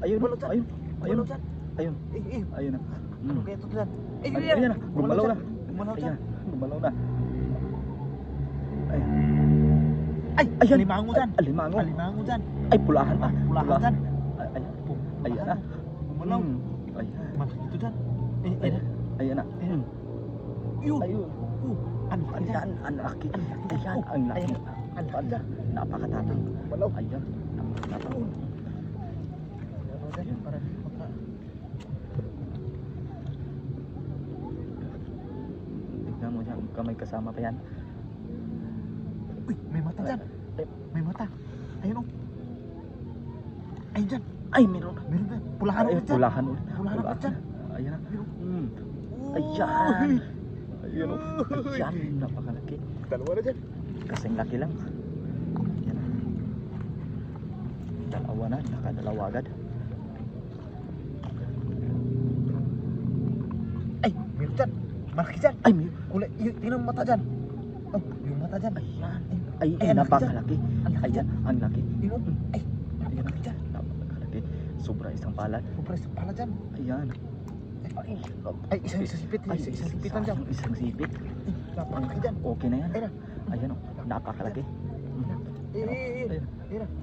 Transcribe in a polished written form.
Ayun, Gumalaw dyan. ayun, ayun, Gumalaw dyan. ayun, ayun na. Ano kaya ito dyan? Ayun na, gumalaw na. Gumalaw dyan. Ayan, gumalaw na. Ay, Ay, ayan. alimango dyan. Alimango. Alimango dyan. Ay, pulahan pa. Pulahan dyan. Ay, Pulahan. ayan na. Gumalaw. Ayan. Malaki ito dyan. Ayan, ayan na. Yun. Ayun. Ano ka dyan? Ayan, ang laki. Ayan, Oh, ang laki. ayan. Ang laki dyan. Napakatatang. Gumalaw. Ayan, napakatatang. Ayan, para maka... Tignan mo dyan, kamay kasama pa yan. Uy, may mata dyan. May mata. Ayun o. Ayun dyan. Ay, meron. Meron dyan. Pulahan ulit dyan. Pulahan ulit. Pulahan ulit dyan. Ayan na. Ayun. Ayan. Ayun o. Ayan, napakalaki. Dalawa na dyan. Kasing laki lang. Ayan na. Dalawa na, nakadalawa agad. Ay, meron dyan. Malaki dyan. Ay, may... Kulay, tingnan mo mata dyan. Oh, yung mata dyan. Ayan. Ay, Ay, ang laki napakalaki. Ang laki Ayan, dyan. ang laki. Yun o. Ay, Ayan na. malaki dyan. Napakalaki. Sobra isang palad. Sobra sa pala dyan. Ayan. Ay, isang sipit. Ay, Isang sipitan dyan. Isang sipit. Napakalaki dyan. Okay na yan. Ayun na. Ayan o. Napakalaki. Ayun. Ayun. Ayun.